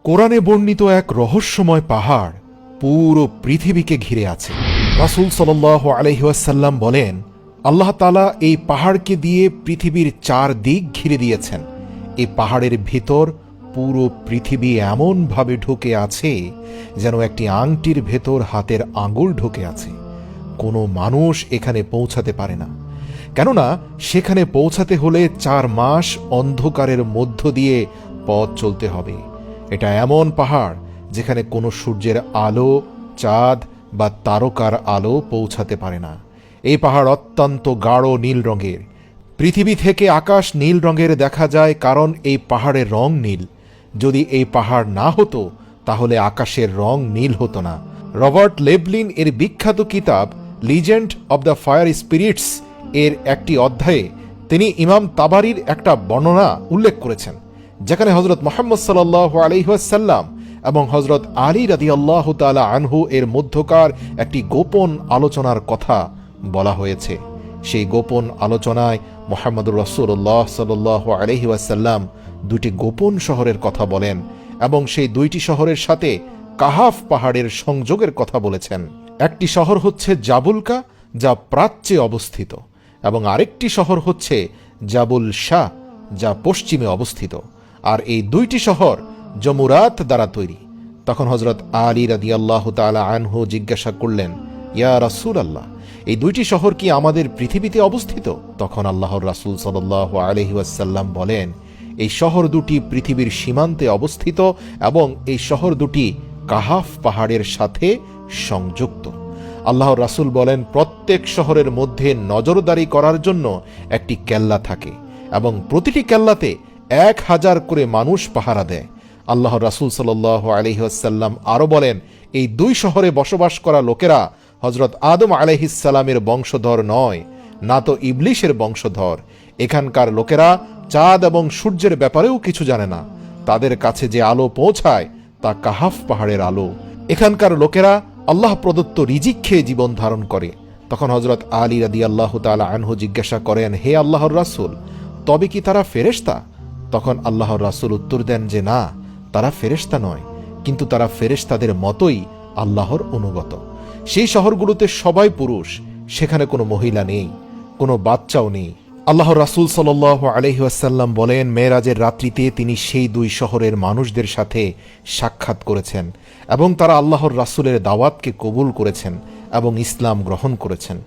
কোরআনে বর্ণিত এক রহস্যময় পাহাড় পুরো পৃথিবীকে ঘিরে আছে। রাসূল সাল্লাল্লাহু আলাইহি ওয়াসাল্লাম বলেন, আল্লাহ তাআলা এই পাহাড়কে দিয়ে পৃথিবীর 4 দিক ঘিরে দিয়েছেন। এই পাহাড়ের ভেতর পুরো পৃথিবী এমনভাবে ঢুকে আছে যেন একটি আংটির ভেতর হাতের আঙুল ঢুকে আছে। কোনো মানুষ এখানে পৌঁছাতে পারে না, কেননা সেখানে পৌঁছাতে হলে 4 মাস অন্ধকারের মধ্য দিয়ে পথ চলতে হবে। এটা এমন পাহাড় যেখানে কোনো সূর্যের আলো, চাঁদ বা তারকার আলো পৌঁছাতে পারে না। এই পাহাড় অত্যন্ত গাঢ় নীল রঙের। পৃথিবী থেকে আকাশ নীল রঙের দেখা যায় কারণ এই পাহাড়ের রং নীল। যদি এই পাহাড় না হতো তাহলে আকাশের রং নীল হতো না। রবার্ট লেভলিন এর বিখ্যাত কিতাব legend of the fire spirits এর একটি অধ্যায়ে তিনি ইমাম তাবারির একটা বর্ণনা উল্লেখ করেছেন, যেখানে হযরত মুহাম্মদ সাল্লাল্লাহু আলাইহি ওয়াসাল্লাম এবং হযরত আলী রাদিয়াল্লাহু তাআলা আনহু এর মধ্যকার একটি গোপন আলোচনার কথা বলা হয়েছে। সেই গোপন আলোচনায় মুহাম্মদুর রাসূলুল্লাহ সাল্লাল্লাহু আলাইহি ওয়াসাল্লাম 2টি গোপন শহরের কথা বলেন এবং সেই 2টি শহরের সাথে কাহাফ পাহাড়ের সংযোগের কথা বলেছেন। একটি শহর হচ্ছে জাবুলকা, যা প্রাচ্যে অবস্থিত, এবং আরেকটি শহর হচ্ছে জাবুল শাহ, যা পশ্চিমে অবস্থিত। আর এই 2টি শহর জমুরাত দ্বারা তৈরি। তখন হযরত আলী রাদিয়াল্লাহু তাআলা আনহু জিজ্ঞাসা করলেন, ইয়া রাসূলুল্লাহ, এই 2টি শহর কি আমাদের পৃথিবীতে অবস্থিত? তখন আল্লাহর রাসূল সাল্লাল্লাহু আলাইহি ওয়াসাল্লাম বলেন, এই শহর 2টি পৃথিবীর সীমান্তে অবস্থিত এবং এই শহর 2টি কাহাফ পাহাড়ের সাথে সংযুক্ত। আল্লাহর রাসূল বলেন, প্রত্যেক শহরের মধ্যে নজরদারি করার জন্য একটি কেল্লা থাকে এবং প্রতিটি কেল্লাতে 1000 করে মানুষ পাহারা দেয়। আল্লাহর রাসূল সাল্লাল্লাহু আলাইহি ওয়াসাল্লাম আরও বলেন, এই 2 শহরে বসবাস করা লোকেরা হযরত আদম আলাইহিস সালামের বংশধর নয়, না তো ইবলিশের বংশধর। এখানকার লোকেরা চাঁদ এবং সূর্যের ব্যাপারেও কিছু জানে না। তাদের কাছে যে আলো পৌঁছায় তা কাহাফ পাহাড়ের আলো। এখানকার লোকেরা আল্লাহ প্রদত্ত রিজিক খেয়ে জীবন ধারণ করে। তখন হযরত আলী রাদিয়াল্লাহু তাআলা আনহু জিজ্ঞাসা করেন, হে আল্লাহর রাসূল, তবে কি তারা ফেরেশতা? তখন আল্লাহর রাসূল উত্তর দেন যে না, তারা ফেরেশতা নয়, কিন্তু তারা ফেরেশতাদের মতোই আল্লাহর অনুগত। সেই শহরগুলোতে সবাই পুরুষ, সেখানে কোনো মহিলা নেই, কোনো বাচ্চাও নেই। আল্লাহর রাসূল সাল্লাল্লাহু আলাইহি ওয়াসাল্লাম বলেন, মেরাজের রাত্রিতে তিনি সেই 2 শহরের মানুষদের সাথে সাক্ষাৎ করেছেন এবং তারা আল্লাহর রাসূলের দাওয়াতকে কবুল করেছেন এবং ইসলাম গ্রহণ করেছেন।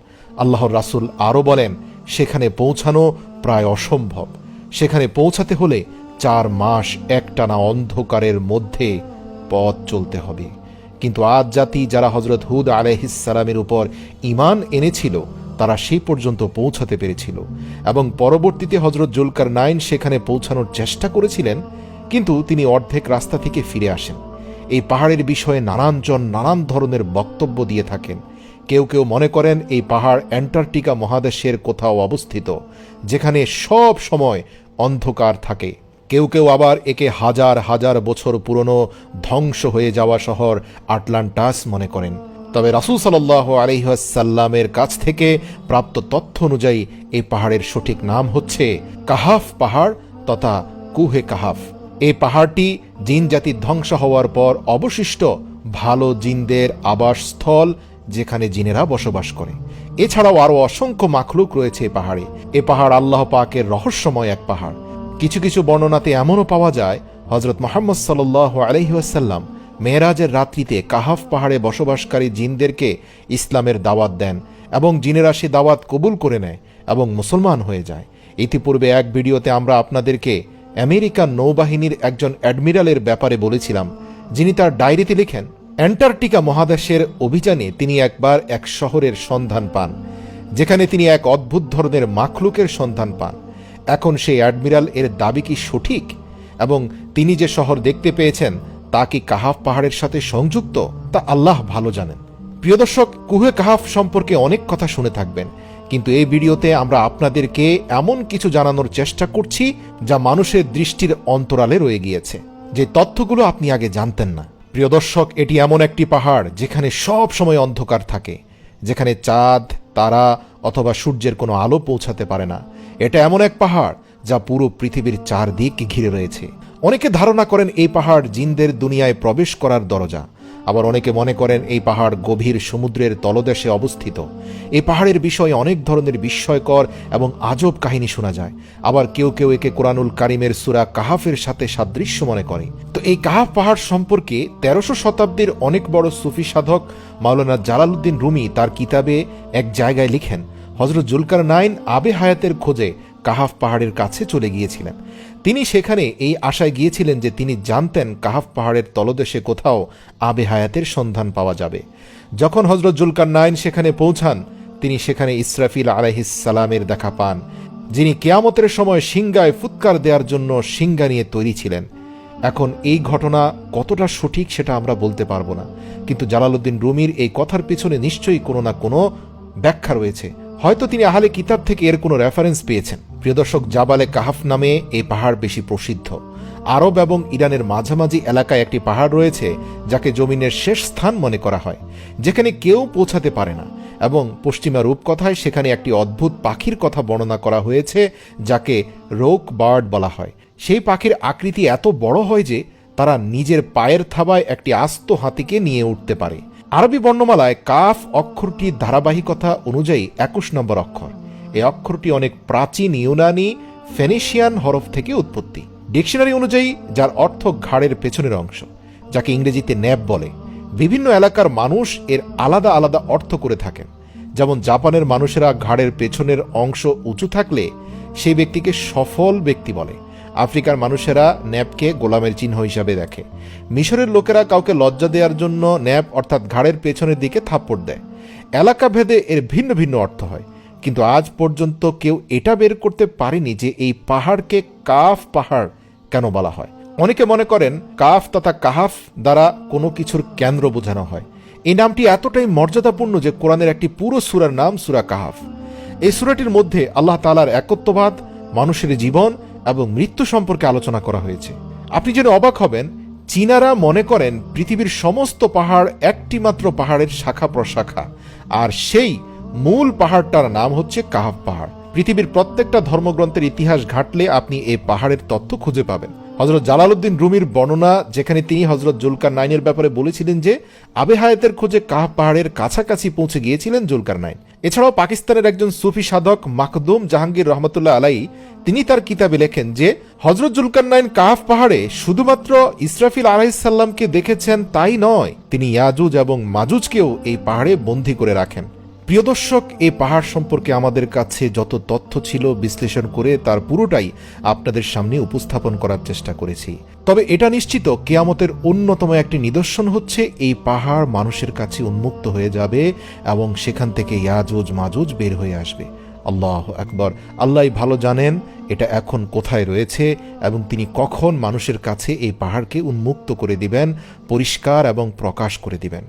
আল্লাহর রাসূল আরও বলেন, সেখানে পৌঁছানো প্রায় অসম্ভব। সেখানে পৌঁছাতে হলে 4 মাস একটানা অন্ধকারের মধ্যে পথ চলতে হবে। কিন্তু আদ জাতি যারা হযরত হুদ আলাইহিস সালামের উপর ঈমান এনেছিল তারা সেই পর্যন্ত পৌঁছাতে পেরেছিল এবং পরবর্তীতে হযরত জুলকারনাইন সেখানে পৌঁছানোর চেষ্টা করেছিলেন, কিন্তু তিনি অর্ধেক রাস্তা থেকে ফিরে আসেন। এই পাহাড়ের বিষয়ে নানানজন নানান ধরনের বক্তব্য দিয়ে থাকেন। কেউ কেউ মনে করেন এই পাহাড় অ্যান্টার্কটিকা মহাদেশের কোথাও অবস্থিত, যেখানে সব সময় অন্ধকার থাকে। কেউ কেউ আবার একে হাজার হাজার বছর পুরনো ধ্বংস হয়ে যাওয়া শহর আটলান্টাস মনে করেন। তবে রাসূল সাল্লাল্লাহু আলাইহি ওয়াসাল্লামের কাছ থেকে প্রাপ্ত তথ্য অনুযায়ী এই পাহাড়ের সঠিক নাম হচ্ছে কাহাফ পাহাড় তথা কুহে কাহাফ। এই পাহাড়টি জিন জাতির ধ্বংস হওয়ার পর অবশিষ্ট ভালো জিনদের আবাসস্থল, যেখানে জিনেরা বসবাস করে। এছাড়াও আরও অসংখ্য মাখলুক রয়েছে এই পাহাড়ে। এ পাহাড় আল্লাহ পাকের রহস্যময় এক পাহাড়। কিছু কিছু বর্ণনাতে এমনও পাওয়া যায় হযরত মুহাম্মদ সাল্লাল্লাহু আলাইহি ওয়াসাল্লাম মেরাজের রাত্রিতে কাহাফ পাহাড়ে বসবাসকারী জিনদেরকে ইসলামের দাওয়াত দেন এবং জিনেরা সে দাওয়াত কবুল করে নেয় এবং মুসলমান হয়ে যায়। ইতিপূর্বে এক ভিডিওতে আমরা আপনাদেরকে আমেরিকান নৌবাহিনীর একজন অ্যাডমিরালের ব্যাপারে বলেছিলাম, যিনি তার ডায়েরিতে লিখেন, অ্যান্টার্কটিকা মহাদেশের অভিযানে তিনি একবার এক শহরের সন্ধান পান, যেখানে তিনি এক অদ্ভুত ধরনের মাখলুকের সন্ধান পান। এখন সেই অ্যাডমিরাল এর দাবি কি সঠিক এবং তিনি যে শহর দেখতে পেয়েছেন তা কি কাহাফ পাহাড়ের সাথে সংযুক্ত, তা আল্লাহ ভালো জানেন। প্রিয় দর্শক, কুহে কাহাফ সম্পর্কে অনেক কথা শুনে থাকবেন, কিন্তু এই ভিডিওতে আমরা আপনাদেরকে এমন কিছু জানানোর চেষ্টা করছি যা মানুষের দৃষ্টির অন্তরালে রয়ে গিয়েছে, যে তথ্যগুলো আপনি আগে জানতেন না। প্রিয় দর্শক, এটি এমন একটি পাহাড় যেখানে সব সময় অন্ধকার থাকে, যেখানে চাঁদ, তারা অথবা সূর্যের কোনো আলো পৌঁছাতে পারে না। এটা এমন এক পাহাড় যা পুরো পৃথিবীর 4 দিক ঘিরে রয়েছে। অনেকে ধারণা করেন এই পাহাড় জিনদের দুনিয়ায় প্রবেশ করার দরজা, আবার অনেকে মনে করেন এই পাহাড় গভীর সমুদ্রের তলদেশে অবস্থিত। এই পাহাড়ের বিষয়ে অনেক ধরনের বিস্ময়কর এবং আজব কাহিনী শোনা যায়। আবার কেউ কেউ একে কোরআনুল কারিমের সূরা কাহাফের সাথে সাদৃশ্য মনে করে। তো এই কাহাফ পাহাড় সম্পর্কে 1300 শতাব্দীর অনেক বড় সুফি সাধক মাওলানা জালালউদ্দিন রুমি তার কিতাবে এক জায়গায় লিখেন, হযরত জুলকারনাইন আবে হায়াতের খোঁজে কাহাফ পাহাড়ের কাছে চলে গিয়েছিলেন। তিনি সেখানে এই আশায় গিয়েছিলেন যে তিনি জানতেন কাহাফ পাহাড়ের তলদেশে কোথাও আবে হায়াতের সন্ধান পাওয়া যাবে। যখন হযরত জুলকারনাইন সেখানে পৌঁছান, তিনি সেখানে ইসরাফিল আলাইহিস সালামের দেখা পান, যিনি কিয়ামতের সময় সিংহায় ফুৎকার দেওয়ার জন্য সিংহা নিয়ে তৈরি ছিলেন। এখন এই ঘটনা কতটা সঠিক সেটা আমরা বলতে পারবো না, কিন্তু জালালউদ্দিন রুমির এই কথার পিছনে নিশ্চয়ই কোনো না কোনো ব্যাখ্যা রয়েছে। হয়তো তিনি আহলে কিতাব থেকে এর কোনো রেফারেন্স পেয়েছেন। প্রিয় দর্শক, জাবালে কাহাফ নামে এই পাহাড় বেশি প্রসিদ্ধ। আরব এবং ইরানের মাঝামাঝি এলাকায় একটি পাহাড় রয়েছে যাকে জমিনের শেষ স্থান মনে করা হয়, যেখানে কেউ পৌঁছাতে পারে না, এবং পশ্চিমা রূপকথায় সেখানে একটি অদ্ভুত পাখির কথা বর্ণনা করা হয়েছে যাকে রোক বার্ড বলা হয়। সেই পাখির আকৃতি এত বড় হয় যে তারা নিজের পায়ের থাবায় একটি আস্ত হাতিকে নিয়ে উঠতে পারে। আরবি বর্ণমালায় কাফ অক্ষরটির ধারাবাহিকতা অনুযায়ী 21 নম্বর অক্ষর। এই অক্ষরটি অনেক প্রাচীন ইউনানি ফেনিশিয়ান হরফ থেকে উৎপত্তি। ডিকশনারি অনুযায়ী যার অর্থ ঘাড়ের পেছনের অংশ, যাকে ইংরেজিতে ন্যাব বলে। বিভিন্ন এলাকার মানুষ এর আলাদা আলাদা অর্থ করে থাকেন। যেমন জাপানের মানুষেরা ঘাড়ের পেছনের অংশ উঁচু থাকলে সেই ব্যক্তিকে সফল ব্যক্তি বলে। আফ্রিকার মানুষেরা ন্যাপকে গোলামের চিহ্ন হিসাবে দেখে। মিশরের লোকেরা কাউকে লজ্জা দেওয়ার জন্য ন্যাপ অর্থাৎ ঘাড়ের পেছনের দিকে থাপ্পড় দেয়। এলাকা ভেদে এর ভিন্ন ভিন্ন অর্থ হয়, কিন্তু আজ পর্যন্ত কেউ এটা বের করতে পারেনি যে এই পাহাড়কে কাফ পাহাড় কেন বলা হয়। অনেকে মনে করেন কাফ তথা কাহাফ দ্বারা কোনো কিছুর কেন্দ্র বোঝানো হয়। এই নামটি এতটাই মর্যাদাপূর্ণ যে কোরআনের একটি পুরো সূরার নাম সূরা কাহাফ। এই সূরাটির মধ্যে আল্লাহ তাআলার একত্ববাদ, মানুষের জীবন এবং মৃত্যু সম্পর্কে আলোচনা করা হয়েছে। আপনি যেন অবাক হবেন, চীনারা মনে করেন পৃথিবীর সমস্ত পাহাড় একটি মাত্র পাহাড়ের শাখা প্রশাখা, আর সেই মূল পাহাড়টার নাম হচ্ছে কাহাফ পাহাড়। পৃথিবীর প্রত্যেকটা ধর্মগ্রন্থের ইতিহাস ঘাটলে আপনি এই পাহাড়ের তথ্য খুঁজে পাবেন। হযরত জালালউদ্দিন রুমির বর্ণনা, যেখানে তিনি হযরত জুলকারনাইনের ব্যাপারে বলেছিলেন যে আবে হায়াতের খোঁজে কাহাফ পাহাড়ের কাছাকাছি পৌঁছে গিয়েছিলেন জুলকারনাইন। এছাড়াও পাকিস্তানের একজন সুফি সাধক মাকদুম জাহাঙ্গীর রহমতুল্লাহ আলাইহি তিনি তার কিতাবে লেখেন যে হযরত জুলকারনাইন কাহাফ পাহাড়ে শুধুমাত্র ইসরাফিল আলাইহিস সালামকে দেখেছেন তাই নয়, তিনি ইয়াজুজ এবং মাজুজকেও এই পাহাড়ে বন্দী করে রাখেন। প্রিয় দর্শক, এই পাহাড় সম্পর্কে আমাদের কাছে যত তথ্য ছিল বিশ্লেষণ করে তার পুরোটাই আপনাদের সামনে উপস্থাপন করার চেষ্টা করেছি। তবে এটা নিশ্চিত, কিয়ামতের অন্যতম একটি নিদর্শন হচ্ছে এই পাহাড় মানুষের কাছে উন্মুক্ত হয়ে যাবে এবং সেখান থেকে ইয়াজুজ মাজুজ বের হয়ে আসবে। আল্লাহু আকবার। আল্লাহ ভালো জানেন এটা এখন কোথায় রয়েছে এবং তিনি কখন মানুষের কাছে এই পাহাড়কে উন্মুক্ত করে দিবেন, পরিষ্কার এবং প্রকাশ করে দিবেন।